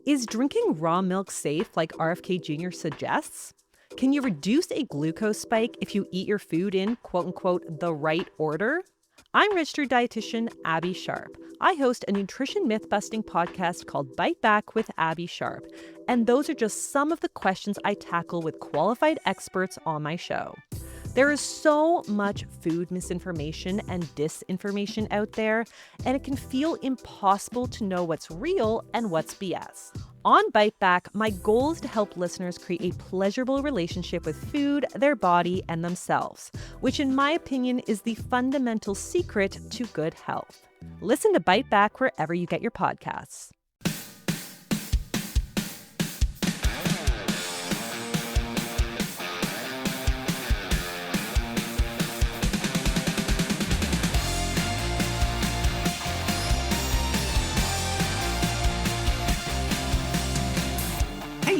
Is drinking raw milk safe like RFK Jr. suggests? Can you reduce a glucose spike if you eat your food in quote unquote the right order? I'm registered dietitian Abby Sharp. I host a nutrition myth busting podcast called Bite Back with Abby Sharp. And those are just some of the questions I tackle with qualified experts on my show. There is so much food misinformation and disinformation out there, and it can feel impossible to know what's real and what's BS. On Bite Back, my goal is to help listeners create a pleasurable relationship with food, their body, and themselves, which in my opinion is the fundamental secret to good health. Listen to Bite Back wherever you get your podcasts.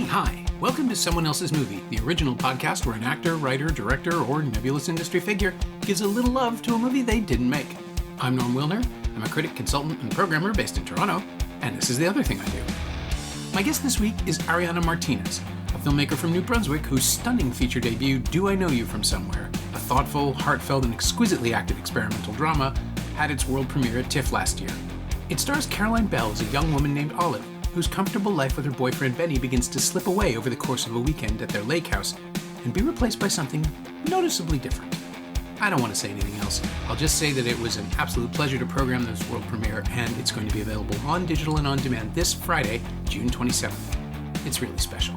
Hi, welcome to Someone Else's Movie, the original podcast where an actor, writer, director, or nebulous industry figure gives a little love to a movie they didn't make. I'm Norm Wilner. I'm a critic, consultant, and programmer based in Toronto, and this is the other thing I do. My guest this week is Arianna Martinez, a filmmaker from New Brunswick whose stunning feature debut, Do I Know You From Somewhere, a thoughtful, heartfelt, and exquisitely acted experimental drama, had its world premiere at TIFF last year. It stars Caroline Bell as a young woman named Olive, whose comfortable life with her boyfriend Benny begins to slip away over the course of a weekend at their lake house and be replaced by something noticeably different. I don't want to say anything else. I'll just say that it was an absolute pleasure to program this world premiere, and it's going to be available on digital and on demand this Friday, June 27th. It's really special.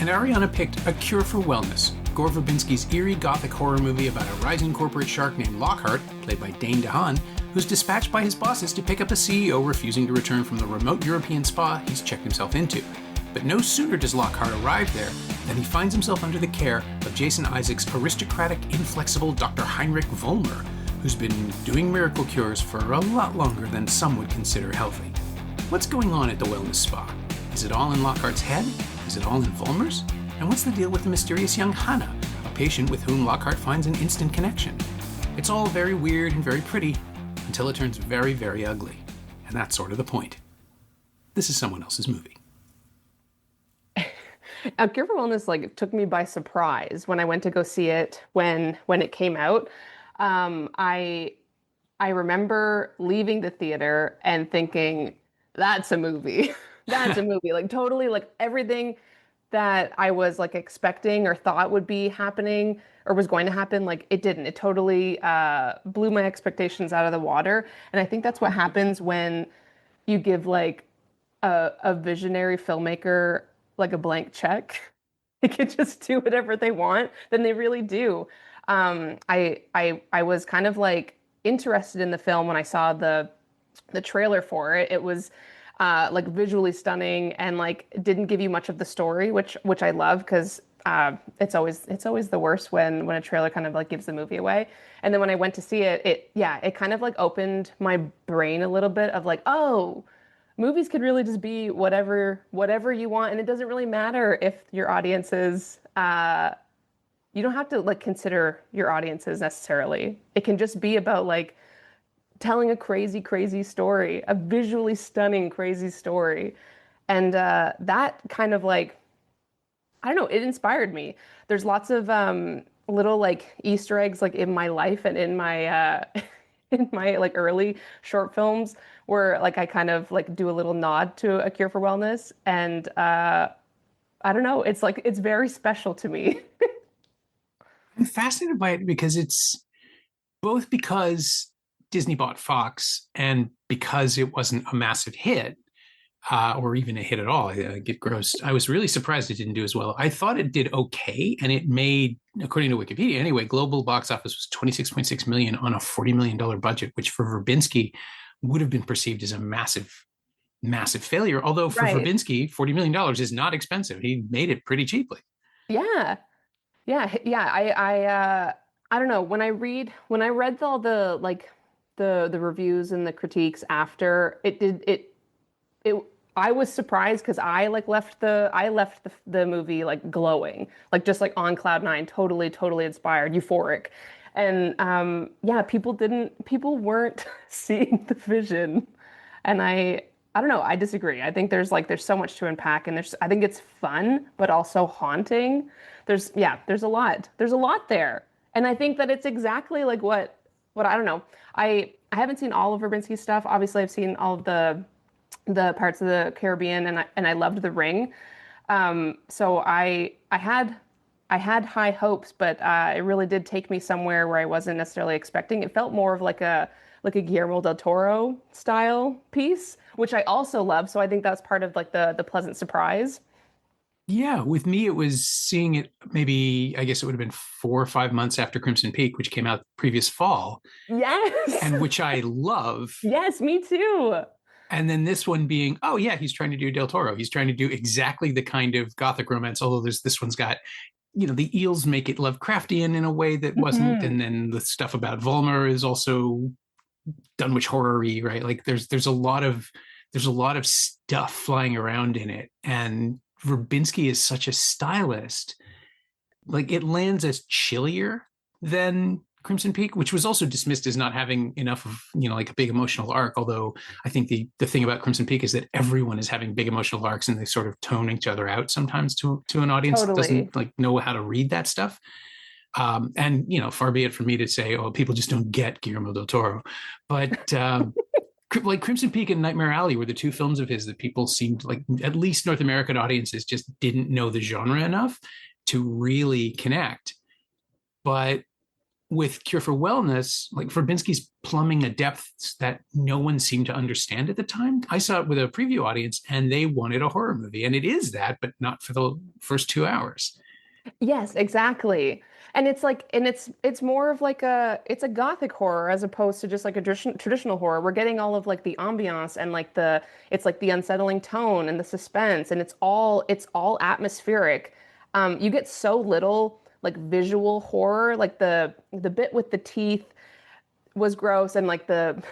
And Arianna picked A Cure for Wellness, Gore Verbinski's eerie Gothic horror movie about a rising corporate shark named Lockhart, played by Dane DeHaan, who's dispatched by his bosses to pick up a CEO refusing to return from the remote European spa he's checked himself into. But no sooner does Lockhart arrive there than he finds himself under the care of Jason Isaacs' aristocratic, inflexible Dr. Heinrich Vollmer, who's been doing miracle cures for a lot longer than some would consider healthy. What's going on at the wellness spa? Is it all in Lockhart's head? Is it all in Vollmer's? And what's the deal with the mysterious young Hannah, a patient with whom Lockhart finds an instant connection? It's all very weird and very pretty, until it turns very, very ugly. And that's sort of the point. This is Someone Else's Movie. A Cure for Wellness took me by surprise when I went to go see it when it came out. I remember leaving the theater and thinking, that's a movie. That's a movie. Totally everything that I was expecting or thought would be happening or was going to happen, it didn't. It totally blew my expectations out of the water. And I think that's what happens when you give a visionary filmmaker a blank check. They can just do whatever they want. Then they really do. I was kind of interested in the film when I saw the trailer for it. It was visually stunning and didn't give you much of the story, which I love because it's always the worst when a trailer kind of gives the movie away. And then when I went to see it, it kind of opened my brain a little bit of oh, movies could really just be whatever you want, and it doesn't really matter if your audiences you don't have to consider your audiences necessarily. It can just be about telling a crazy story, a visually stunning crazy story. And that kind of I don't know, it inspired me. There's lots of little Easter eggs in my life and in my in my early short films where I kind of do a little nod to A Cure for Wellness. And I don't know, it's it's very special to me. I'm fascinated by it because it's both because Disney bought Fox and because it wasn't a massive hit. Or even a hit at all. I get gross. I was really surprised it didn't do as well. I thought it did okay, and it made, according to Wikipedia anyway, global box office was $26.6 million on a $40 million budget, which for Verbinski would have been perceived as a massive, massive failure. Although for Right. Verbinski, $40 million is not expensive. He made it pretty cheaply. Yeah. I don't know. When I read all the the reviews and the critiques after it I was surprised because I left the movie glowing, just on cloud nine, totally inspired, euphoric. And people weren't seeing the vision. And I I don't know. I disagree. I think there's so much to unpack, and I think it's fun, but also haunting. There's a lot. There's a lot there. And I think that it's exactly like what I don't know. I haven't seen all of Verbinski's stuff. Obviously, I've seen all of the parts of the Caribbean, and I loved The Ring. So I had high hopes, but it really did take me somewhere where I wasn't necessarily expecting. It felt more of like a Guillermo del Toro style piece, which I also love. So I think that's part of like the pleasant surprise. Yeah, with me, it was seeing it maybe, I guess it would have been 4 or 5 months after Crimson Peak, which came out previous fall, Yes. and which I love. Yes, me too. And then this one being, oh, yeah, he's trying to do Del Toro. He's trying to do exactly the kind of Gothic romance, although this one's got, the eels make it Lovecraftian in a way that wasn't. Mhm. And then the stuff about Volmer is also Dunwich horror-y, right? Like there's a lot of stuff flying around in it. And Verbinski is such a stylist. Like it lands as chillier than Crimson Peak, which was also dismissed as not having enough of, like a big emotional arc. Although I think the thing about Crimson Peak is that everyone is having big emotional arcs and they sort of tone each other out sometimes to an audience that Totally. doesn't like know how to read that stuff. And far be it for me to say, oh, people just don't get Guillermo del Toro, but like Crimson Peak and Nightmare Alley were the two films of his that people seemed like, at least North American audiences, just didn't know the genre enough to really connect. But with Cure for Wellness, like Verbinski's plumbing a depth that no one seemed to understand at the time. I saw it with a preview audience and they wanted a horror movie. And it is that, but not for the first 2 hours. Yes, exactly. And it's more of like it's a gothic horror as opposed to just like a traditional horror. We're getting all of like the ambiance and like it's like the unsettling tone and the suspense, and it's all atmospheric. You get so little like visual horror, like the bit with the teeth was gross, and like the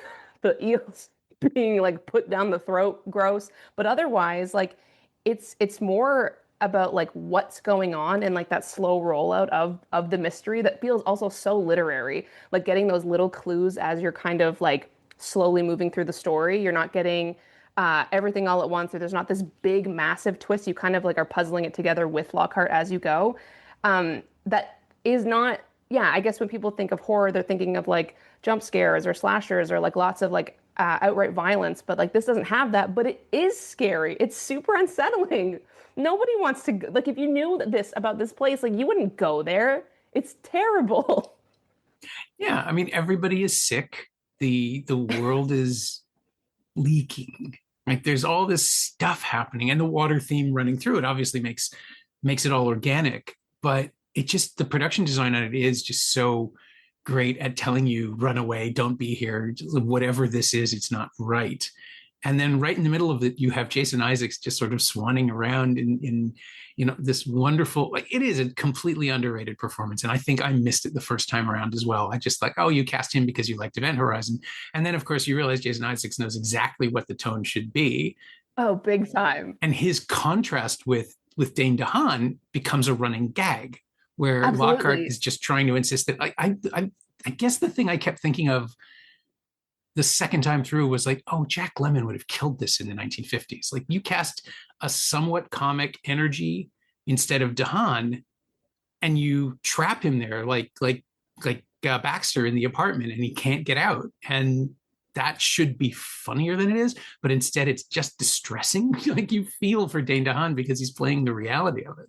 the eels being like put down the throat, gross. But otherwise, like it's more about like what's going on and like that slow rollout of the mystery that feels also so literary. Like getting those little clues as you're kind of like slowly moving through the story. You're not getting everything all at once, or there's not this big massive twist. You kind of like are puzzling it together with Lockhart as you go. That is not, yeah, I guess when people think of horror, they're thinking of like jump scares or slashers or like lots of like outright violence, but like this doesn't have that, but it is scary. It's super unsettling. Nobody wants to, like, if you knew this about this place, like, you wouldn't go there. It's terrible. Yeah, I mean, everybody is sick. The world is leaking. Like there's all this stuff happening, and the water theme running through it obviously makes it all organic. But it just, the production design on it is just so great at telling you, run away, don't be here, whatever this is, it's not right. And then right in the middle of it, you have Jason Isaacs just sort of swanning around in this wonderful, like it is a completely underrated performance. And I think I missed it the first time around as well. I just like, oh, you cast him because you liked Event Horizon. And then of course you realize Jason Isaacs knows exactly what the tone should be. Oh, big time. And his contrast with Dane DeHaan becomes a running gag, where Lockhart Absolutely. is just trying to insist that I guess the thing I kept thinking of the second time through was like, oh, Jack Lemmon would have killed this in the 1950s. Like you cast a somewhat comic energy instead of DeHaan, and you trap him there like Baxter in the apartment, and he can't get out. And that should be funnier than it is, but instead it's just distressing. Like you feel for Dane DeHaan because he's playing the reality of it.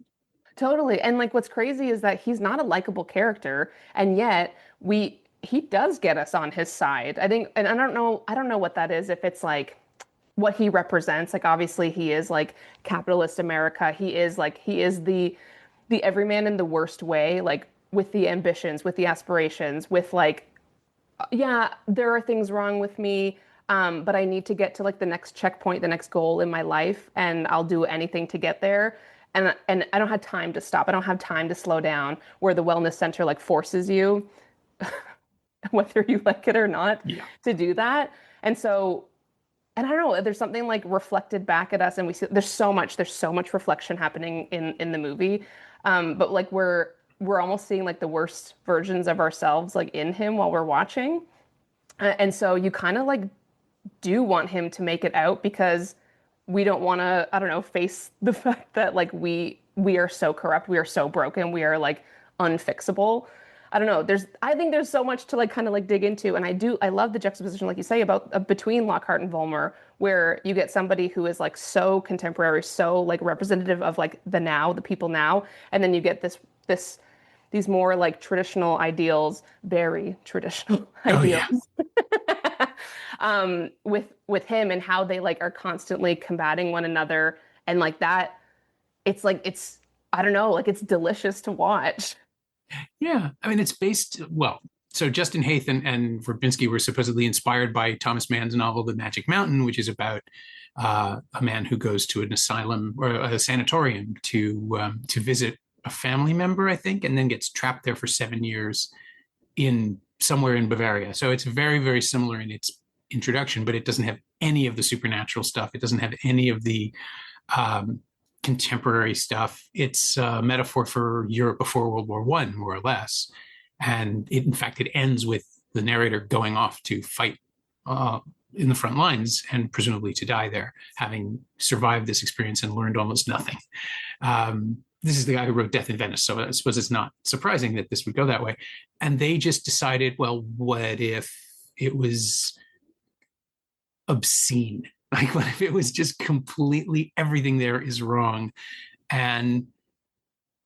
Totally. And like what's crazy is that he's not a likable character, and yet he does get us on his side. I think, and I don't know what that is, if it's like what he represents. Like obviously he is like capitalist America. He is the everyman in the worst way, like with the ambitions, with the aspirations, with like, yeah, there are things wrong with me. But I need to get to like the next checkpoint, the next goal in my life, and I'll do anything to get there. And I don't have time to stop. I don't have time to slow down. Where the wellness center like forces you, whether you like it or not, Yeah. to do that. And so, and I don't know, there's something like reflected back at us, and we see there's so much reflection happening in the movie. But like we're almost seeing like the worst versions of ourselves like in him while we're watching. And so you kind of like do want him to make it out because we don't want to, I don't know, face the fact that like we are so corrupt, we are so broken, we are like unfixable. I don't know. I think there's so much to like kind of like dig into, and I love the juxtaposition, like you say, about between Lockhart and Vollmer, where you get somebody who is like so contemporary, so like representative of like the now, the people now, and then you get these more like traditional ideals, very traditional Oh yeah. ideals, with him and how they like are constantly combating one another, and like that, it's I don't know, like it's delicious to watch. Yeah. I mean, it's based, well, so Justin Haythe and Verbinski were supposedly inspired by Thomas Mann's novel, The Magic Mountain, which is about a man who goes to an asylum or a sanatorium to visit a family member, I think, and then gets trapped there for 7 years in somewhere in Bavaria. So it's very, very similar in its introduction, but it doesn't have any of the supernatural stuff. It doesn't have any of the um, contemporary stuff. It's a metaphor for Europe before World War One, more or less. And in fact, it ends with the narrator going off to fight in the front lines and presumably to die there, having survived this experience and learned almost nothing. This is the guy who wrote Death in Venice, so I suppose it's not surprising that this would go that way. And they just decided, well, what if it was obscene? Like, what if it was just completely everything there is wrong? And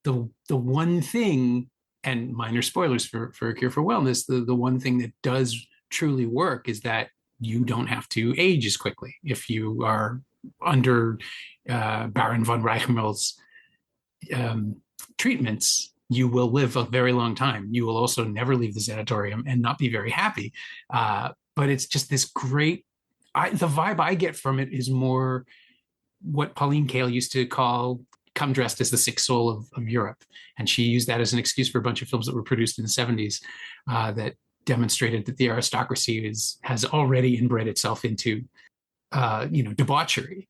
the one thing, and minor spoilers for A Cure for Wellness, the one thing that does truly work is that you don't have to age as quickly if you are under Baron von Reichenmel's treatments. You will live a very long time. You will also never leave the sanatorium and not be very happy. But it's just this great. The vibe I get from it is more what Pauline Kael used to call "come dressed as the sick soul of Europe," and she used that as an excuse for a bunch of films that were produced in the 70s that demonstrated that the aristocracy has already inbred itself into debauchery.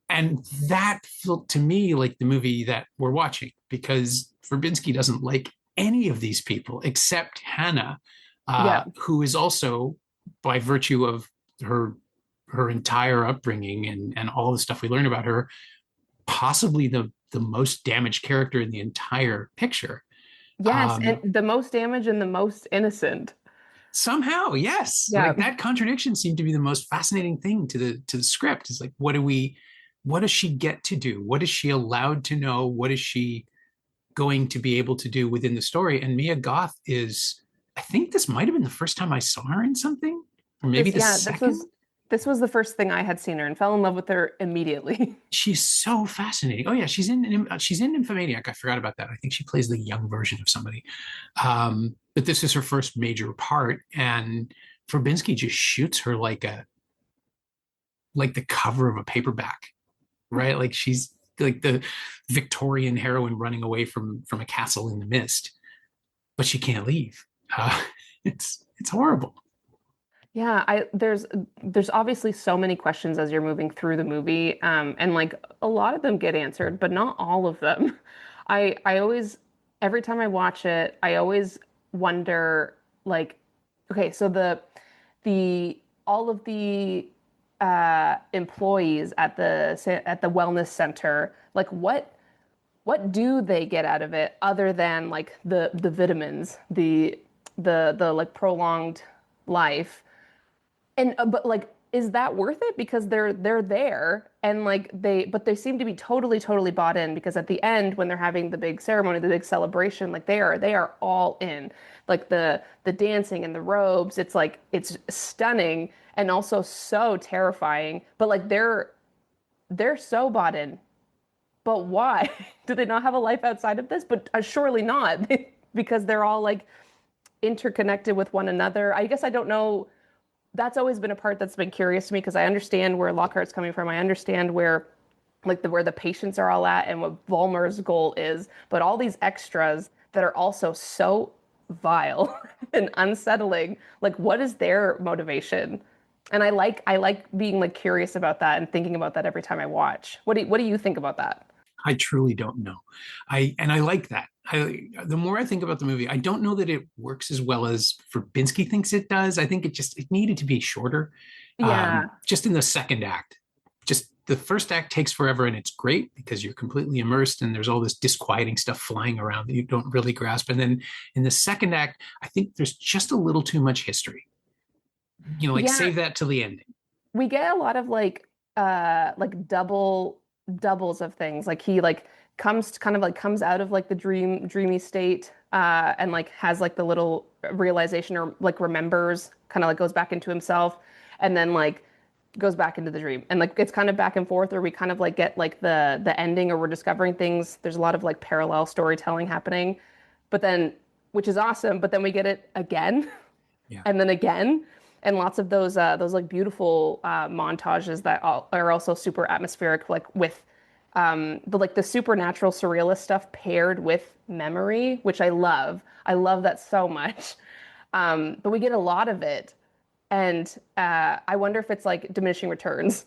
And that felt to me like the movie that we're watching, because Verbinski doesn't like any of these people except Hannah, Yeah. who is also, by virtue of her entire upbringing and all the stuff we learn about her, possibly the most damaged character in the entire picture. Yes, and the most damaged and the most innocent. Somehow, yes. Yeah. Like that contradiction seemed to be the most fascinating thing to the script. Is like, what does she get to do? What is she allowed to know? What is she going to be able to do within the story? And Mia Goth is, I think this might have been the first time I saw her in something, or maybe the second. This was the first thing I had seen her and fell in love with her immediately. She's so fascinating. Oh yeah, she's in Nymphomaniac. I forgot about that. I think she plays the young version of somebody. But this is her first major part, and Verbinski just shoots her like the cover of a paperback, right? Like she's like the Victorian heroine running away from a castle in the mist, but she can't leave. It's horrible. Yeah, there's obviously so many questions as you're moving through the movie, and like a lot of them get answered, but not all of them. I always, every time I watch it, I always wonder, like, okay, so the all of the employees at the wellness center, like what do they get out of it other than like the vitamins, the like prolonged life? And but like, is that worth it? Because they're there, and like they seem to be totally bought in, because at the end when they're having the big ceremony, the big celebration, like they are all in. Like the dancing and the robes, it's like it's stunning and also so terrifying. But like they're so bought in. But why? Do they not have a life outside of this? But surely not, because they're all like interconnected with one another. I guess I don't know. That's always been a part that's been curious to me, because I understand where Lockhart's coming from. I understand where where the patients are all at and what Vollmer's goal is, but all these extras that are also so vile and unsettling, like what is their motivation? And I like being like curious about that and thinking about that every time I watch. What do you think about that? I truly don't know. I like that. The more I think about the movie, I don't know that it works as well as Verbinski thinks it does. I think it needed to be shorter. Yeah. Just in the second act. Just the first act takes forever, and it's great because you're completely immersed and there's all this disquieting stuff flying around that you don't really grasp. And then in the second act, I think there's just a little too much history. Like Yeah. save that till the ending. We get a lot of like doubles of things. Like he like comes out of like the dreamy state and like has like the little realization or like remembers, kind of like goes back into himself and then like goes back into the dream. And like it's kind of back and forth, or we kind of like get like the ending, or we're discovering things. There's a lot of like parallel storytelling happening. But then, which is awesome, but then we get it again Yeah. and then again, and lots of those like beautiful montages that are also super atmospheric, like with the supernatural surrealist stuff paired with memory, which I love. I love that so much. But we get a lot of it, and I wonder if it's like diminishing returns.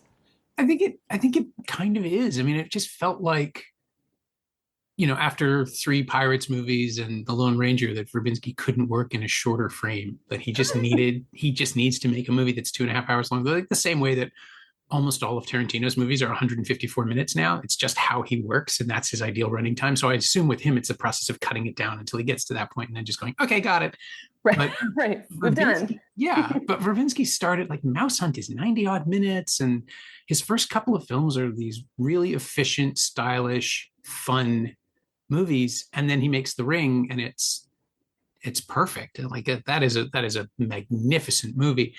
I think it kind of is. I mean, it just felt like, after three Pirates movies and The Lone Ranger, that Verbinski couldn't work in a shorter frame. That he just needs to make a movie that's 2.5 hours long. Like the same way that almost all of Tarantino's movies are 154 minutes now. It's just how he works, and that's his ideal running time. So I assume with him, it's a process of cutting it down until he gets to that point and then just going, okay, got it. Right, But right. We've done. yeah, but Verbinski started like Mouse Hunt is 90 odd minutes, and his first couple of films are these really efficient, stylish, fun movies, and then he makes The Ring, and it's perfect. And like that is a magnificent movie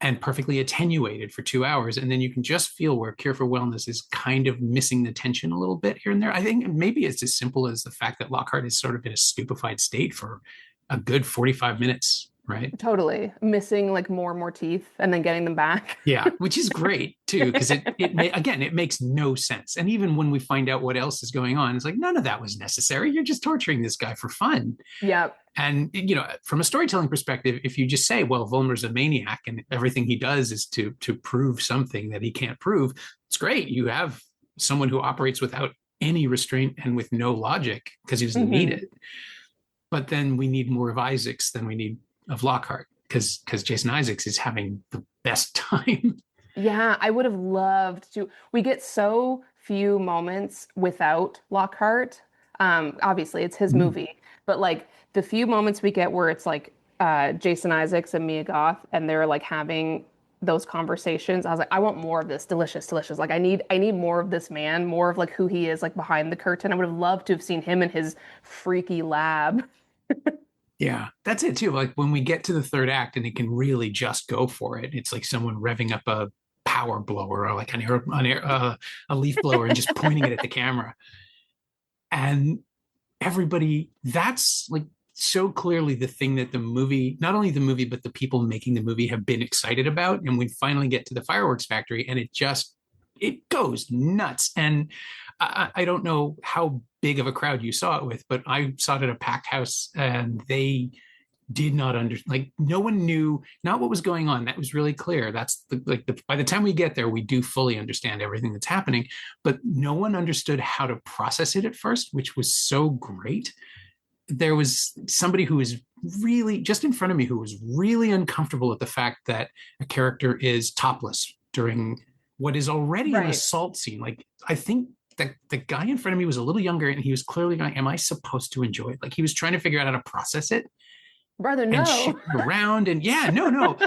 and perfectly attenuated for 2 hours. And then you can just feel where Cure for Wellness is kind of missing the tension a little bit here and there. I think maybe it's as simple as the fact that Lockhart is sort of in a stupefied state for a good 45 minutes, right? Totally missing like more and more teeth and then getting them back. Yeah, which is great too, because it makes no sense. And even when we find out what else is going on, it's like none of that was necessary. You're just torturing this guy for fun. Yeah. And from a storytelling perspective, if you just say, well, Volmer's a maniac and everything he does is to prove something that he can't prove, it's great. You have someone who operates without any restraint and with no logic because he doesn't need it. But then we need more of Isaacs than we need of Lockhart, because Jason Isaacs is having the best time. Yeah, I would have loved to. We get so few moments without Lockhart. Obviously, it's his movie, but like the few moments we get where it's like Jason Isaacs and Mia Goth, and they're like having those conversations. I was like, I want more of this. Delicious, delicious. Like I need more of this man, more of like who he is, like behind the curtain. I would have loved to have seen him in his freaky lab. Yeah, that's it too. Like when we get to the third act and it can really just go for it, it's like someone revving up a power blower or like a leaf blower and just pointing it at the camera. And everybody, that's like so clearly the thing that the movie, not only the movie, but the people making the movie have been excited about. And we finally get to the fireworks factory and it goes nuts. And I don't know how big of a crowd you saw it with, but I saw it at a packed house and they did not no one knew not what was going on. That was really clear. That's by the time we get there, we do fully understand everything that's happening, but no one understood how to process it at first, which was so great. There was somebody who was really just in front of me who was really uncomfortable at the fact that a character is topless during what is already an assault scene. Like, I think the guy in front of me was a little younger and he was clearly going, am I supposed to enjoy it? Like he was trying to figure out how to process it. Brother, no. And shift around. And yeah, no.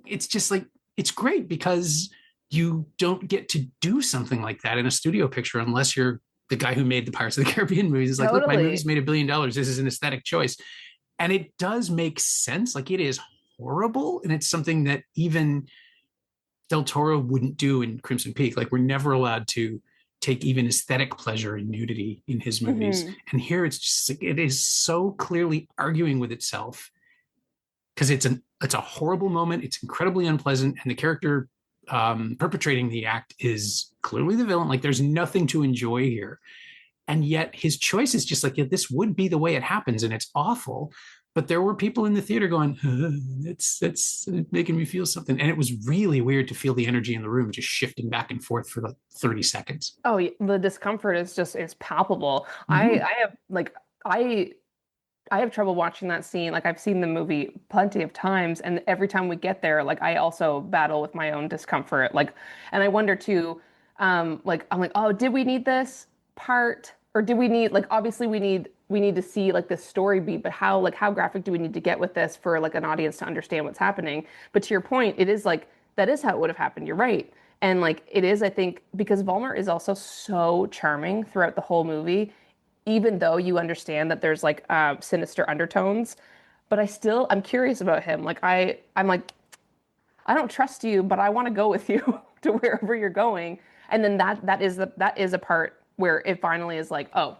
It's just like, it's great because you don't get to do something like that in a studio picture unless you're the guy who made the Pirates of the Caribbean movies. It's like, look, my movie's made $1 billion. This is an aesthetic choice. And it does make sense. Like it is horrible. And it's something that even Del Toro wouldn't do in Crimson Peak. Like we're never allowed to take even aesthetic pleasure in nudity in his movies. And here it's just like, it is so clearly arguing with itself because it's a horrible moment. It's incredibly unpleasant. And the character perpetrating the act is clearly the villain. Like there's nothing to enjoy here. And yet his choice is just like, yeah, this would be the way it happens. And it's awful, But there were people in the theater going, it's making me feel something. And it was really weird to feel the energy in the room just shifting back and forth for like 30 seconds. Oh, the discomfort is palpable. Mm-hmm. I have like I have trouble watching that scene. Like I've seen the movie plenty of times, and every time we get there, like I also battle with my own discomfort. Like, and I wonder too, like I'm like, oh, did we need this part, or did we need like obviously we need to see like this story beat, but how graphic do we need to get with this for like an audience to understand what's happening? But to your point, it is like that is how it would have happened. You're right. And like it is, I think, because Vollmer is also so charming throughout the whole movie even though you understand that there's like sinister undertones. But I'm curious about him. Like I'm like, I don't trust you, but I want to go with you to wherever you're going. And then that is a part where it finally is like, oh,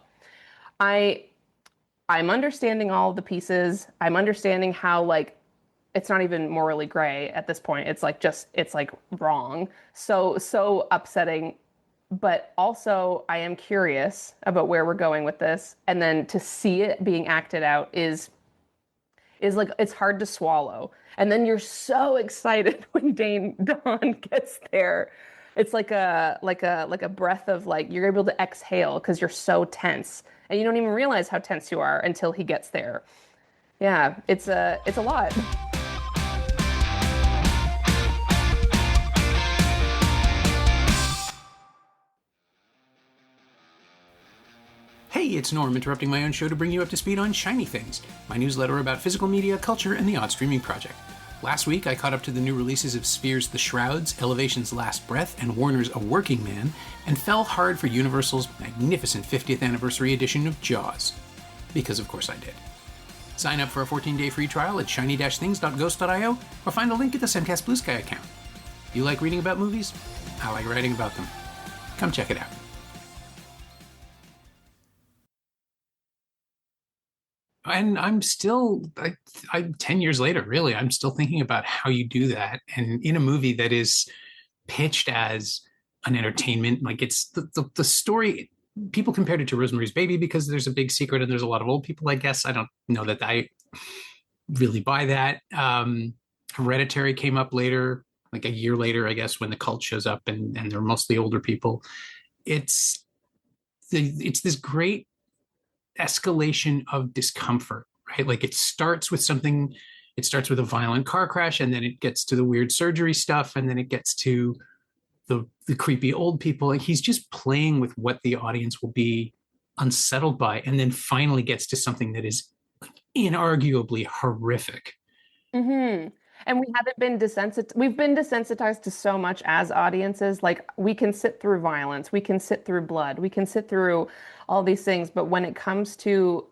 I I'm understanding all of the pieces. I'm understanding how like it's not even morally gray at this point. It's like just it's like wrong. So upsetting, but also I am curious about where we're going with this. And then to see it being acted out is like it's hard to swallow. And then you're so excited when Dane DeHaan gets there. It's like a breath of like you're able to exhale because you're so tense. And you don't even realize how tense you are until he gets there. Yeah, it's a lot. Hey, it's Norm, interrupting my own show to bring you up to speed on Shiny Things, my newsletter about physical media, culture, and the odd streaming project. Last week, I caught up to the new releases of Spears' The Shrouds, Elevation's Last Breath, and Warner's A Working Man, and fell hard for Universal's magnificent 50th anniversary edition of Jaws. Because of course I did. Sign up for a 14-day free trial at shiny-things.ghost.io or find a link at the Semcast Blue Sky account. Do you like reading about movies? I like writing about them. Come check it out. And I'm still, I'm 10 years later, really, I'm still thinking about how you do that. And in a movie that is pitched as an entertainment, like it's the story, people compared it to Rosemary's Baby because there's a big secret and there's a lot of old people, I guess. I don't know that I really buy that. Hereditary came up later, like a year later, I guess, when the cult shows up and they're mostly older people. It's this great escalation of discomfort, right? Like it starts with a violent car crash, and then it gets to the weird surgery stuff, and then it gets to the creepy old people. And he's just playing with what the audience will be unsettled by, and then finally gets to something that is inarguably horrific. Mm-hmm. And we haven't been desensitized. We've been desensitized to so much as audiences. Like we can sit through violence, we can sit through blood, we can sit through all these things. But when it comes to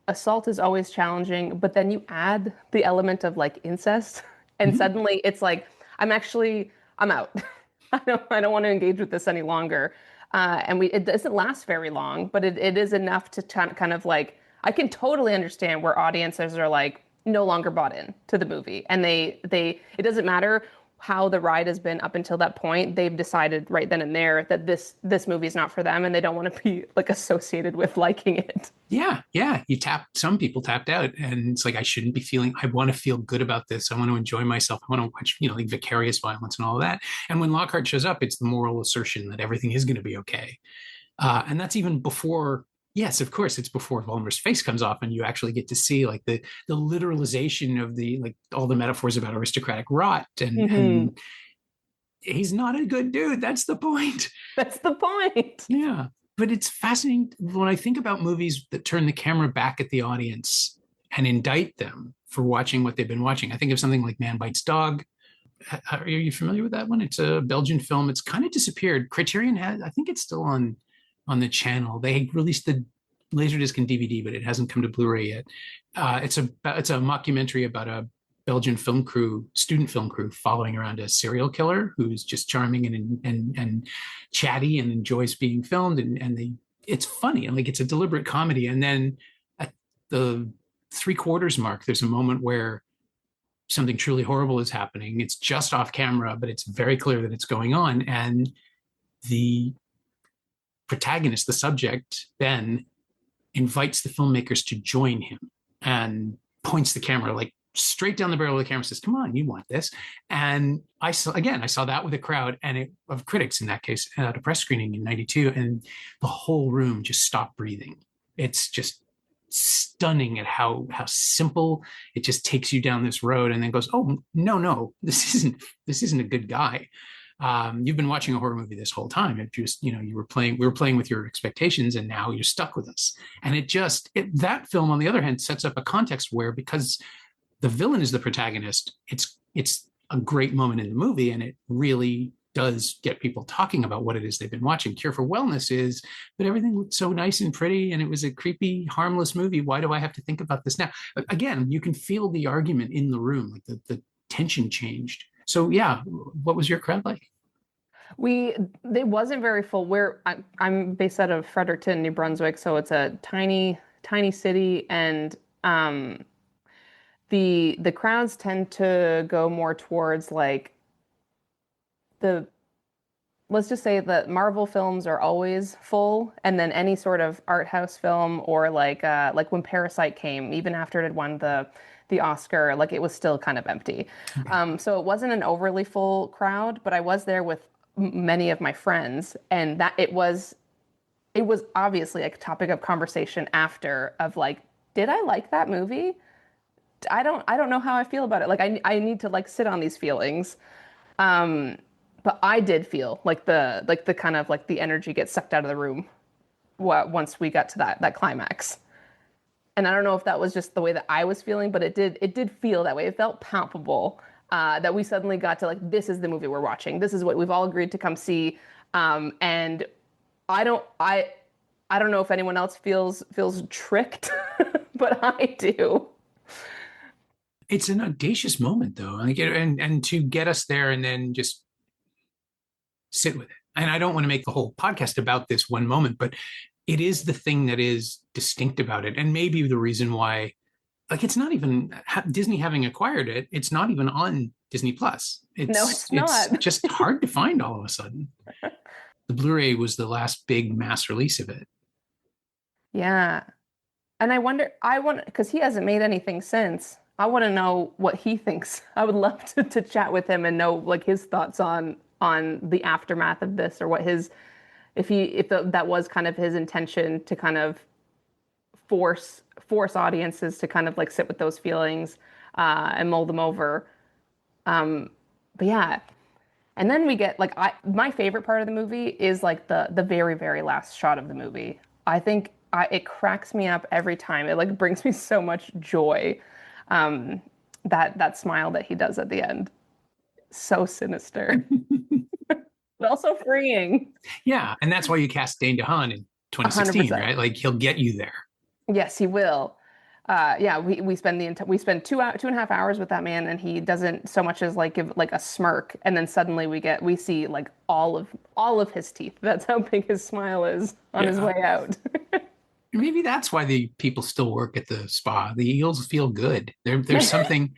assault is always challenging. But then you add the element of like incest, and Mm-hmm. suddenly it's like I'm out. I don't want to engage with this any longer. And it doesn't last very long, but it is enough to kind of like I can totally understand where audiences are like no longer bought in to the movie, and they it doesn't matter how the ride has been up until that point. They've decided right then and there that this movie is not for them, and they don't want to be like associated with liking it. Yeah. Some people tapped out, and it's like, I shouldn't be feeling, I want to feel good about this. I want to enjoy myself. I want to watch, like vicarious violence and all of that. And when Lockhart shows up, it's the moral assertion that everything is going to be okay. And that's even before, yes, of course, it's before Vollmer's face comes off and you actually get to see like the literalization of the, like all the metaphors about aristocratic rot. And he's not a good dude. That's the point. That's the point. Yeah. But it's fascinating when I think about movies that turn the camera back at the audience and indict them for watching what they've been watching. I think of something like Man Bites Dog. Are you familiar with that one? It's a Belgian film. It's kind of disappeared. Criterion I think it's still on the channel. They released the Laserdisc and DVD, but it hasn't come to Blu-ray yet. It's a mockumentary about a Belgian student film crew, following around a serial killer who's just charming and chatty and enjoys being filmed. And it's funny, and like it's a deliberate comedy. And then at the 3/4 mark, there's a moment where something truly horrible is happening. It's just off camera, but it's very clear that it's going on. And the protagonist, the subject, Ben, invites the filmmakers to join him and points the camera like straight down the barrel of the camera, says, "Come on, you want this." And I saw that with a crowd of critics in that case at a press screening in 92, and the whole room just stopped breathing. It's just stunning at how simple it just takes you down this road and then goes, "Oh, no, this isn't a good guy." You've been watching a horror movie this whole time. It just, we were playing with your expectations, and now you're stuck with us. And that film, on the other hand, sets up a context where, because the villain is the protagonist, it's a great moment in the movie, and it really does get people talking about what it is they've been watching. Cure for Wellness is, but everything looked so nice and pretty, and it was a creepy, harmless movie. Why do I have to think about this now? But again, you can feel the argument in the room, like the tension changed. So yeah, what was your crowd like? It wasn't very full. I'm based out of Fredericton, New Brunswick, so it's a tiny city, and the crowds tend to go more towards like let's just say that Marvel films are always full, and then any sort of art house film, or like when Parasite came, even after it had won the Oscar, like it was still kind of empty. Okay. So it wasn't an overly full crowd, but I was there with many of my friends, and that it was obviously a topic of conversation after, of like, did I like that movie? I don't know how I feel about it. Like I need to like sit on these feelings. But I did feel like the kind of like the energy gets sucked out of the room once we got to that climax. And I don't know if that was just the way that I was feeling, but it did feel that way. It felt palpable, that we suddenly got to like, this is the movie we're watching. This is what we've all agreed to come see. And I don't know if anyone else feels tricked, but I do. It's an audacious moment, though, and to get us there and then just sit with it. And I don't want to make the whole podcast about this one moment, but it is the thing that is distinct about it, and maybe the reason why, like, it's not even Disney having acquired it. It's not even on Disney Plus. No, it's not. It's just hard to find all of a sudden. The Blu-ray was the last big mass release of it. Yeah, and I want, because he hasn't made anything since. I want to know what he thinks. I would love to chat with him and know like his thoughts on the aftermath of this, or what that was kind of his intention, to kind of force audiences to kind of like sit with those feelings and mull them over. But yeah, and then we get like my favorite part of the movie is like the very, very last shot of the movie. I think it cracks me up every time. It like brings me so much joy. That smile that he does at the end, so sinister, but also freeing. Yeah, and that's why you cast Dane DeHaan in 2016, 100%. Right? Like, he'll get you there. Yes, he will. Yeah, we spend 2.5 hours with that man, and he doesn't so much as like give like a smirk, and then suddenly we see like all of his teeth. That's how big his smile is on his way out. Maybe that's why the people still work at the spa. The eels feel good. There's something.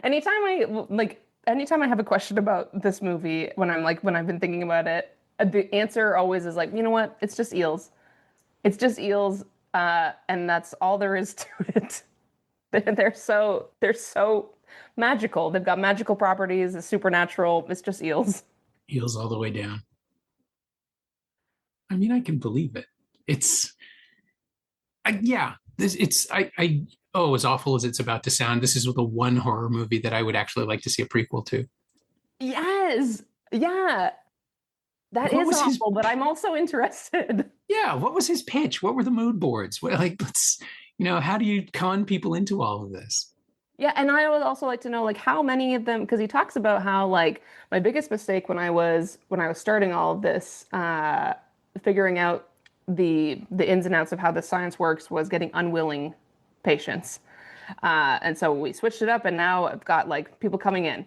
Anytime I have a question about this movie, when I've been thinking about it, the answer always is like, you know what? It's just eels. It's just eels, and that's all there is to it. They're so magical. They've got magical properties. It's supernatural. It's just eels. Eels all the way down. I mean, I can believe it. As awful as it's about to sound, this is the one horror movie that I would actually like to see a prequel to. Yes. Yeah. That is awful, but I'm also interested. Yeah. What was his pitch? What were the mood boards? How do you con people into all of this? Yeah. And I would also like to know, like, how many of them, because he talks about how, like, my biggest mistake when I was starting all of this, figuring out the ins and outs of how the science works, was getting unwilling patients. And so we switched it up, and now I've got like people coming in,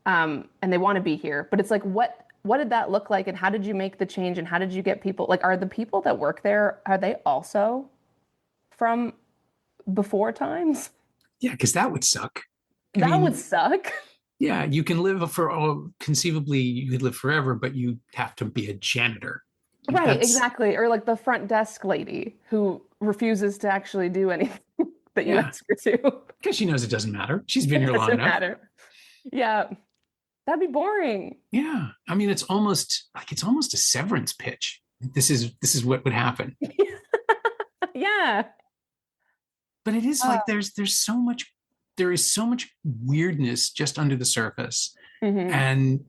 and they want to be here, but it's like, what did that look like? And how did you make the change? And how did you get people, like, are the people that work there, are they also from before times? Yeah. Cause that would suck. Would suck. Yeah. You can live conceivably you could live forever, but you have to be a janitor. Right, That's, exactly. Or like the front desk lady who refuses to actually do anything that you yeah, ask her to. because she knows it doesn't matter. She's been It here long doesn't enough. matter. Yeah, that'd be boring. Yeah. I mean, it's almost a severance pitch. This is what would happen. Yeah. But it is Uh, like there is so much weirdness just under the surface. mhm. And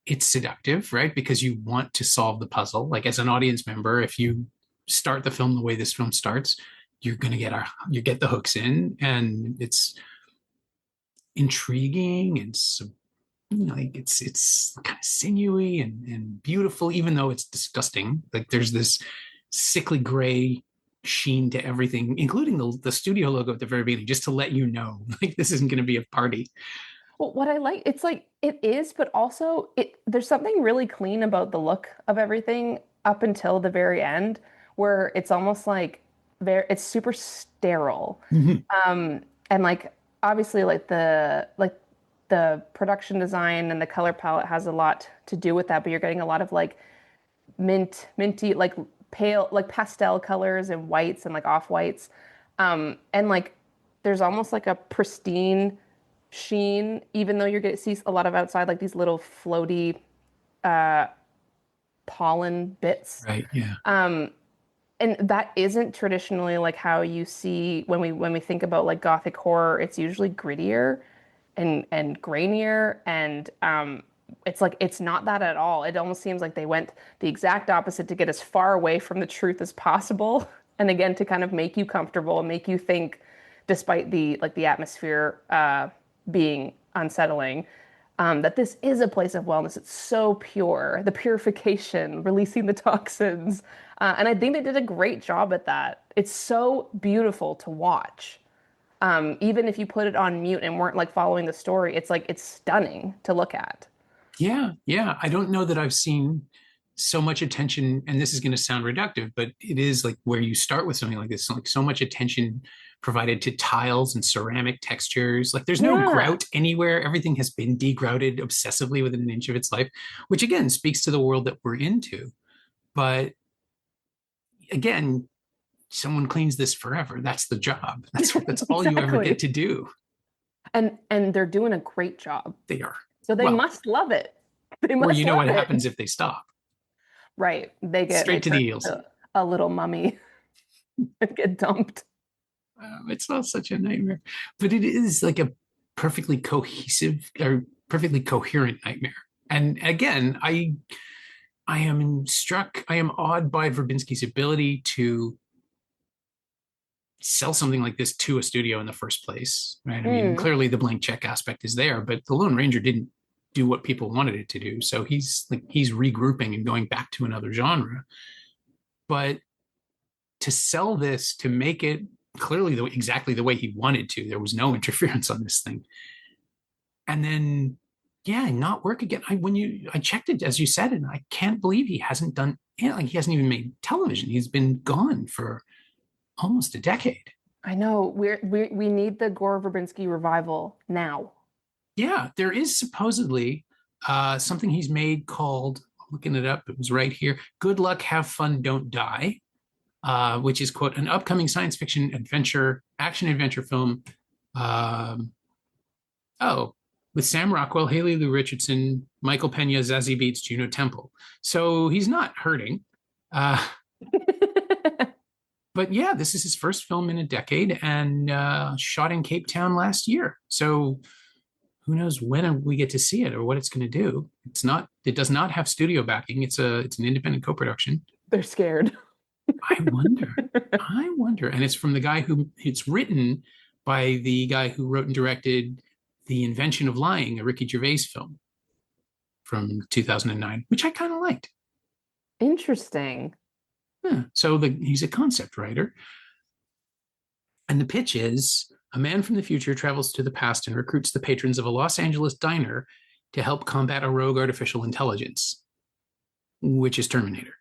it's seductive, right? Because you want to solve the puzzle. Like as an audience member, if you start the film the way this film starts, you're gonna you get the hooks in, and it's intriguing and like it's kind of sinewy and beautiful, even though it's disgusting. Like there's this sickly gray sheen to everything, including the studio logo at the very beginning, just to let you know, like this isn't going to be a party. Well, what I like, it's like it is, but also there's something really clean about the look of everything up until the very end, where it's almost like it's super sterile. Mhm. Um, and like obviously like the production design and the color palette has a lot to do with that, but you're getting a lot of like minty, like pale, like pastel colors and whites and like off whites. And like there's almost like a pristine sheen, even though you're going to see a lot of outside, like these little floaty uh, pollen bits. Right, yeah. And that isn't traditionally like how you see when we think about like Gothic horror. It's usually grittier and grainier, and it's like it's not that at all. It almost seems like they went the exact opposite to get as far away from the truth as possible, and again to kind of make you comfortable and make you think, despite the atmosphere being unsettling, that this is a place of wellness. It's so pure, the purification, releasing the toxins. And I think they did a great job at that. It's so beautiful to watch. Even if you put it on mute and weren't like following the story, it's like it's stunning to look at. Yeah, yeah. I don't know that I've seen so much attention, and this is going to sound reductive, but it is like where you start with something like this, like so much attention provided to tiles and ceramic textures. Like there's no Yeah, grout anywhere. Everything has been degrouted obsessively within an inch of its life, which again speaks to the world that we're into. But again, someone cleans this forever. That's the job. That's all you ever get exactly. to do. And they're doing a great job. They are. So they Well, must love it. They or must you know love what it. happens if they stop. Right. They Straight to turn the eels. into a little mummy and get dumped. It's not such a nightmare, but it is like a perfectly cohesive or perfectly coherent nightmare. And again, I am struck, I am awed by Verbinski's ability to sell something like this to a studio in the first place, right? I mean, Mm. clearly the blank check aspect is there, but the Lone Ranger didn't do what people wanted it to do. So he's regrouping and going back to another genre. But to sell this, to make it clearly exactly the way he wanted to, there was no interference on this thing. And then, yeah, not work again. I checked it as you said, and I can't believe he hasn't done like he hasn't even made television. He's been gone for almost a decade. I know. We need the Gore Verbinski revival now. Yeah, there is supposedly something he's made called, I'm looking it up, it was right here, Good Luck, Have Fun, Don't Die, which is, quote, an upcoming science fiction action adventure film. Um, oh, with Sam Rockwell, Haley Lou Richardson, Michael Pena, Zazie Beetz, Juno Temple. So he's not hurting. Uh, but yeah, this is his first film in a decade, and shot in Cape Town last year. So who knows when we get to see it or what it's going to do. It does not have studio backing. It's an independent co-production. They're scared. I wonder. And it's from the guy it's written by the guy who wrote and directed The Invention of Lying, a Ricky Gervais film from 2009, which I kind of liked. Interesting. So he's a concept writer. And the pitch is a man from the future travels to the past and recruits the patrons of a Los Angeles diner to help combat a rogue artificial intelligence, which is Terminator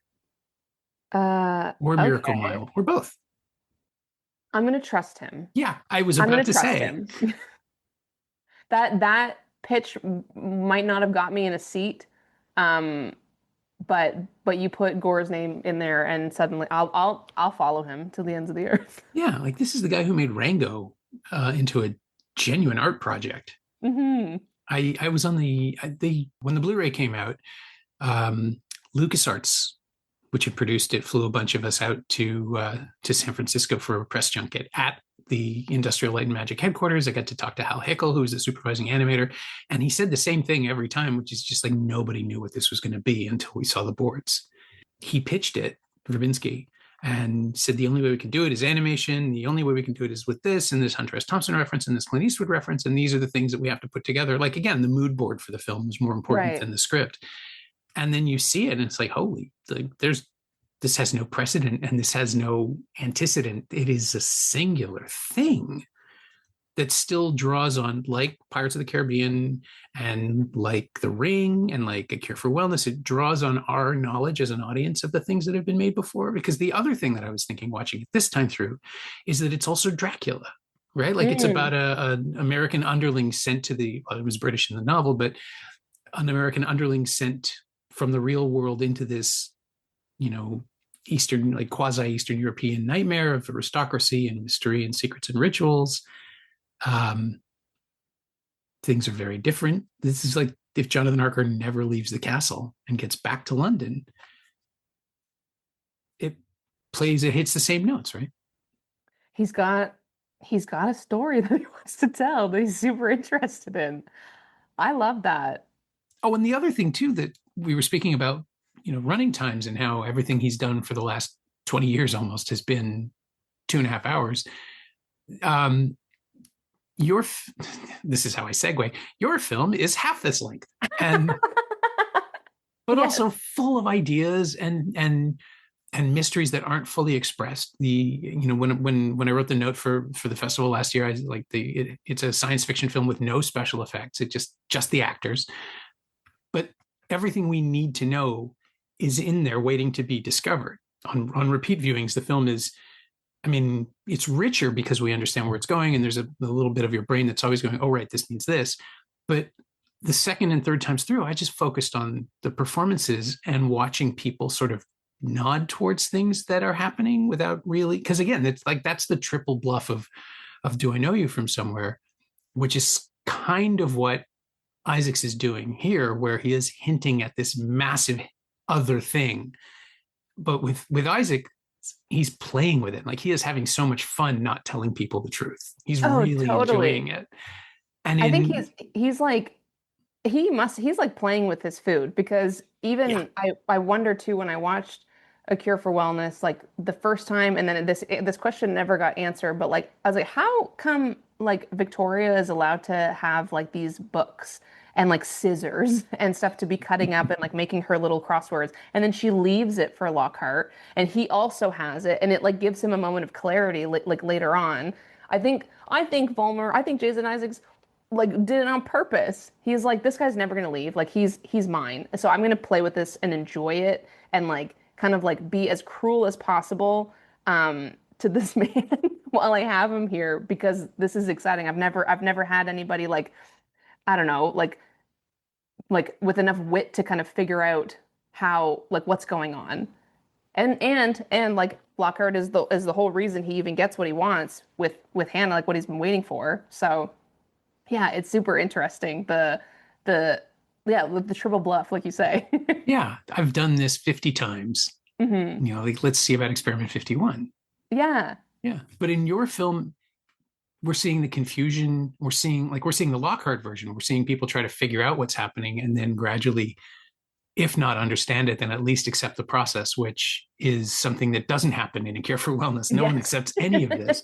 or Miracle Okay. Mile or both. I'm gonna trust him. Yeah, I was I'm about gonna to trust say. him. That pitch might not have got me in a seat, um, but you put Gore's name in there and suddenly I'll follow him to the ends of the earth. Yeah, like this is the guy who made Rango into a genuine art project. Hmm. I was on the when the Blu-ray came out, um, LucasArts, which had produced it, flew a bunch of us out to San Francisco for a press junket at the Industrial Light and Magic headquarters. I got to talk to Hal Hickel, who was the supervising animator, and he said the same thing every time, which is just like nobody knew what this was going to be until we saw the boards. He pitched it, Verbinski, and said the only way we can do it is animation. The only way we can do it is with this and this Hunter S. Thompson reference and this Clint Eastwood reference, and these are the things that we have to put together. Like again, the mood board for the film is more important Right. than the script. And then you see it, and it's like, holy, like there's this has no precedent and this has no antecedent. It is a singular thing that still draws on, like Pirates of the Caribbean and like The Ring and like A Cure for Wellness. It draws on our knowledge as an audience of the things that have been made before. Because the other thing that I was thinking watching it this time through is that it's also Dracula, right? Like it's Mm. about an American underling sent to well, it was British in the novel, but an American underling sent from the real world into this, Eastern, like quasi Eastern European nightmare of aristocracy and mystery and secrets and rituals. Um, Things are very different. This is like if Jonathan Harker never leaves the castle and gets back to London, it hits the same notes, right? He's got he's got a story that he wants to tell that he's super interested in. I love that. Oh, and the other thing too that we were speaking about, running times and how everything he's done for the last 20 years almost has been 2.5 hours. Um, your This is how I segue. Your film is half this length, and but Yes. also full of ideas and mysteries that aren't fully expressed. When I wrote the note for the festival last year, I like it's a science fiction film with no special effects. It just the actors, but everything we need to know is in there waiting to be discovered. On repeat viewings, the film is, I mean, it's richer because we understand where it's going, and there's a little bit of your brain that's always going, oh, right, this means this. But the second and third times through, I just focused on the performances and watching people sort of nod towards things that are happening without really, because again, it's like that's the triple bluff of Do I Know You from Somewhere, which is kind of what Isaacs is doing here, where he is hinting at this massive other thing. But with Isaac, he's playing with it. Like he is having so much fun not telling people the truth. He's Oh, really enjoying totally. it. And I think in he's like he's like playing with his food because yeah, even I wonder too when I watched A Cure for Wellness like the first time and then this question never got answered but like I was like how come like Victoria is allowed to have like these books and like scissors and stuff to be cutting up and like making her little crosswords and then she leaves it for Lockhart and he also has it and it like gives him a moment of clarity like later on. I think Jason Isaacs like did it on purpose. He's like, this guy's never gonna leave. Like he's mine. So I'm gonna play with this and enjoy it and like kind of like be as cruel as possible to this man while I have him here because this is exciting. I've never had anybody like I don't know like with enough wit to kind of figure out how like what's going on. And like Lockhart is the whole reason he even gets what he wants with Hannah, like what he's been waiting for. So yeah, it's super interesting. The yeah, the triple bluff, like you say. yeah, I've done this 50 times. Hmm. Like let's see about experiment 51. Yeah. Yeah. But in your film, we're seeing the confusion. We're seeing the Lockhart version. We're seeing people try to figure out what's happening and then gradually, if not understand it, then at least accept the process, which is something that doesn't happen in A Care for Wellness. No one Yes. accepts any of this.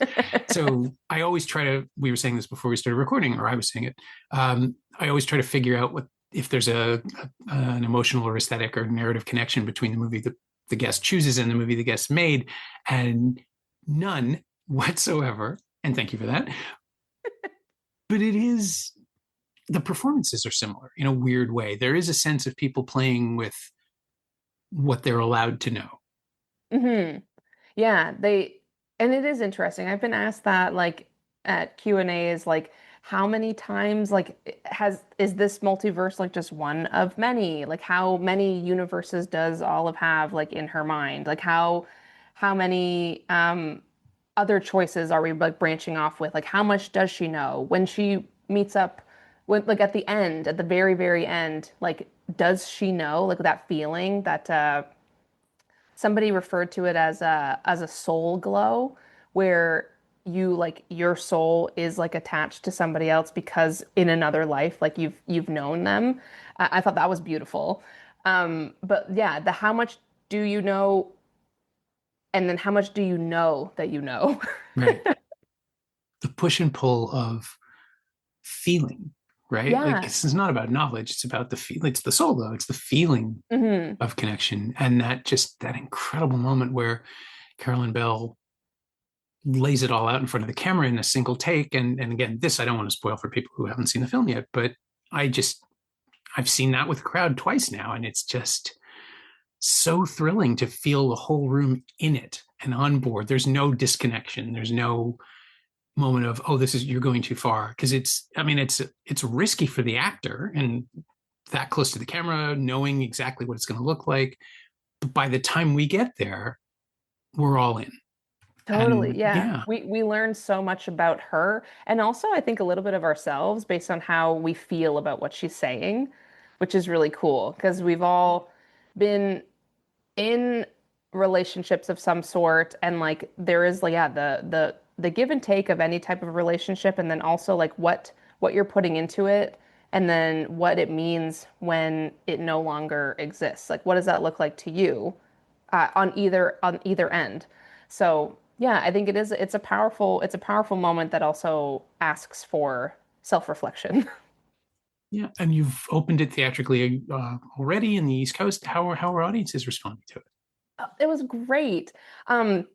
So I always try to, we were saying this before we started recording, or I was saying it. I always try to figure out if there's an emotional or aesthetic or narrative connection between the movie that the guest chooses and the movie the guest made, and none whatsoever. And thank you for that. But it is, the performances are similar in a weird way. There is a sense of people playing with what they're allowed to know. Hmm. Yeah, and it is interesting. I've been asked that like at Q&As like how many times like is this multiverse like just one of many? Like how many universes does Olive have like in her mind? Like how many other choices are we like branching off with? Like how much does she know when she meets up with like at the end, at the very, very end, like does she know like that feeling that somebody referred to it as a soul glow where you like your soul is like attached to somebody else because in another life like you've known them. I thought that was beautiful. But yeah, the how much do you know and then how much do you know that you know? Right. The push and pull of feeling, right? Like Yeah. this is not about knowledge. It's about the feel. It's the soul, though. It's the feeling Hmm. of connection, and that incredible moment where Carolyn Bell lays it all out in front of the camera in a single take. And again, this I don't want to spoil for people who haven't seen the film yet, but I just I've seen that with a crowd twice now, and it's just so thrilling to feel the whole room in it and on board. There's no disconnection. There's no moment of, oh, this is you're going too far, because it's risky for the actor and that close to the camera, knowing exactly what it's going to look like. But by the time we get there, we're all in. Totally. And Yeah. yeah, We learned so much about her and also I think a little bit of ourselves based on how we feel about what she's saying, which is really cool because we've all been in relationships of some sort and like there is like yeah the give and take of any type of relationship and then also like what you're putting into it and then what it means when it no longer exists. Like what does that look like to you on either end. So yeah, I think it's a powerful moment that also asks for self-reflection. yeah. And you've opened it theatrically already in the East Coast. How are audiences responding to it? It was great. Um,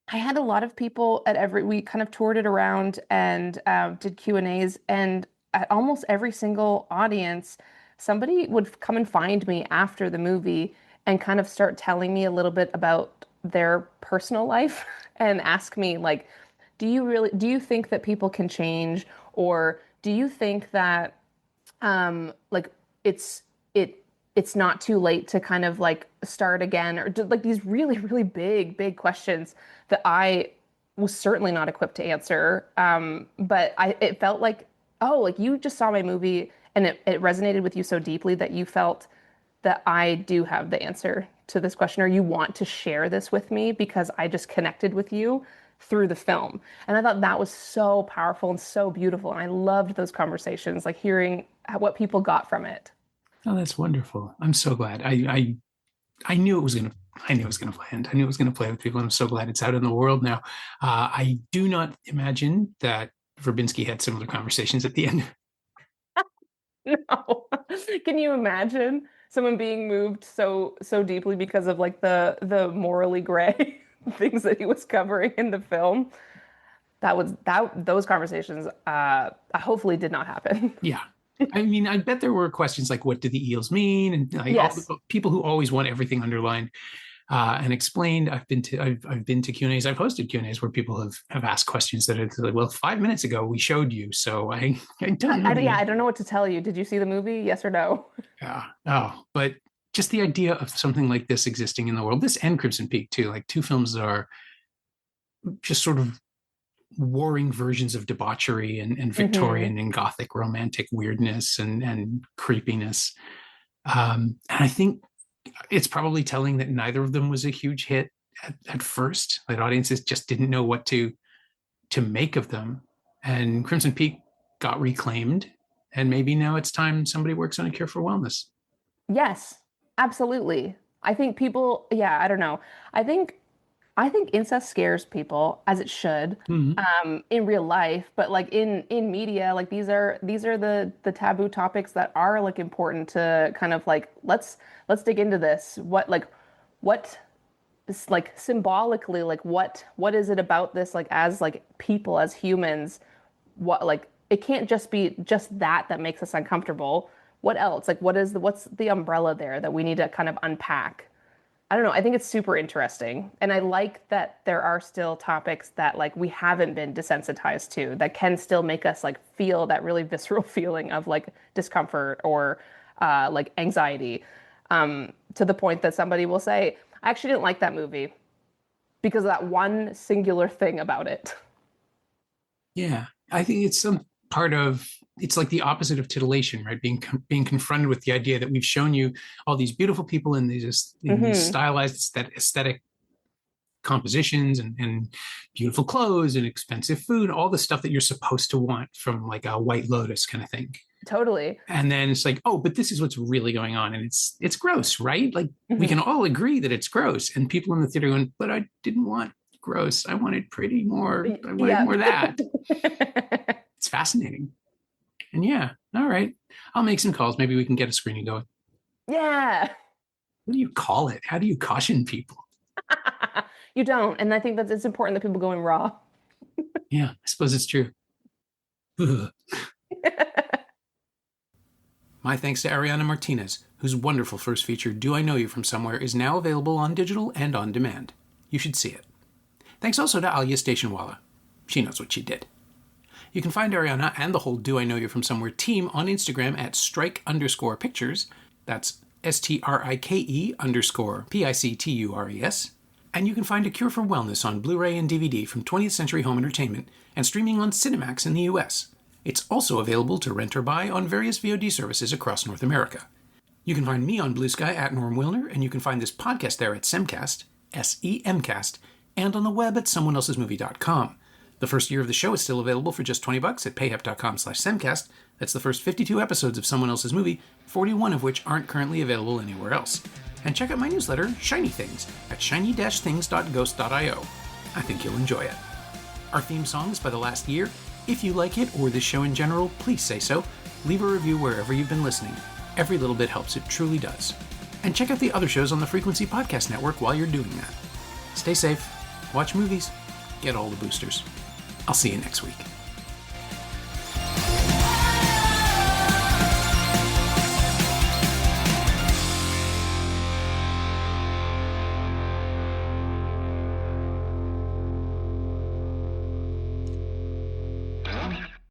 I had a lot of people at every we kind of toured it around and did Q&As and at almost every single audience, somebody would come and find me after the movie and kind of start telling me a little bit about their personal life and ask me like, do you think that people can change or do you think that like it's it it's not too late to kind of like start again or like these really really big questions that I was certainly not equipped to answer but I it felt like oh like you just saw my movie and it resonated with you so deeply that you felt that I do have the answer to this question or you want to share this with me because I just connected with you through the film. And I thought that was so powerful and so beautiful. And I loved those conversations, like hearing what people got from it. Oh, that's wonderful. I'm so glad. I knew it was gonna. I knew it was gonna land. I knew it was gonna play with people. I'm so glad it's out in the world now. I do not imagine that Verbinski had similar conversations at the end. No. Can you imagine someone being moved so deeply because of like the morally gray things that he was covering in the film? That those conversations hopefully did not happen. Yeah. I mean, I bet there were questions like, what do the eels mean? And like all Yes. the people who always want everything underlined and explained. I've been to Q&As. I've hosted Q&As where people have asked questions that are like, well, 5 minutes ago we showed you. So I don't know Yeah, the I don't know what to tell you. Did you see the movie? Yes or no? oh, but just the idea of something like this existing in the world, this and Crimson Peak too, like two films that are just sort of warring versions of debauchery and Hmm. Victorian and Gothic romantic weirdness and creepiness. And I think it's probably telling that neither of them was a huge hit at first. That audiences just didn't know what to make of them. And Crimson Peak got reclaimed, and maybe now it's time somebody works on a cure for wellness. Yes, absolutely. I think people, yeah, I don't know. I think I think incest scares people as it should Mm-hmm. in real life, but like in media, like these are the taboo topics that are like important to kind of like let's dig into this. What is like symbolically like what is it about this like as like people as humans what like it can't just be just that makes us uncomfortable. What else? Like what's the umbrella there that we need to kind of unpack? I don't know. I think it's super interesting. And I like that there are still topics that like we haven't been desensitized to that can still make us like feel that really visceral feeling of like discomfort or like anxiety, to the point that somebody will say, I actually didn't like that movie because of that one singular thing about it. Yeah, I think it's some part of it's like the opposite of titillation, right? Being confronted with the idea that we've shown you all these beautiful people in these stylized aesthetic compositions and beautiful clothes and expensive food, all the stuff that you're supposed to want from like a White Lotus kind of thing. Totally. And then it's like, oh, but this is what's really going on, and it's gross, right? Like we can all agree that it's gross, and people in the theater going, but I didn't want gross. I wanted pretty more. I wanted more of that. It's fascinating. And yeah, all right. I'll make some calls. Maybe we can get a screening going. Yeah. What do you call it? How do you caution people? You don't. And I think that it's important that people go in raw. Yeah, I suppose it's true. My thanks to Arianna Martinez, whose wonderful first feature, Do I Know You From Somewhere, is now available on digital and on demand. You should see it. Thanks also to Alia Stationwala. She knows what she did. You can find Arianna and the whole Do I Know You From Somewhere team on Instagram at strike_pictures. That's STRIKE_PICTURES. And you can find A Cure for Wellness on Blu-ray and DVD from 20th Century Home Entertainment and streaming on Cinemax in the US. It's also available to rent or buy on various VOD services across North America. You can find me on Blue Sky at Norm Wilner, and you can find this podcast there at Semcast, SEMcast, and on the web at someoneelsesmovie.com. The first year of the show is still available for just $20 at payhep.com/semcast. That's the first 52 episodes of Someone Else's Movie, 41 of which aren't currently available anywhere else. And check out my newsletter, Shiny Things, at shiny-things.ghost.io. I think you'll enjoy it. Our theme song is by The Last Year. If you like it, or this show in general, please say so. Leave a review wherever you've been listening. Every little bit helps, it truly does. And check out the other shows on the Frequency Podcast Network while you're doing that. Stay safe, watch movies, get all the boosters. I'll see you next week.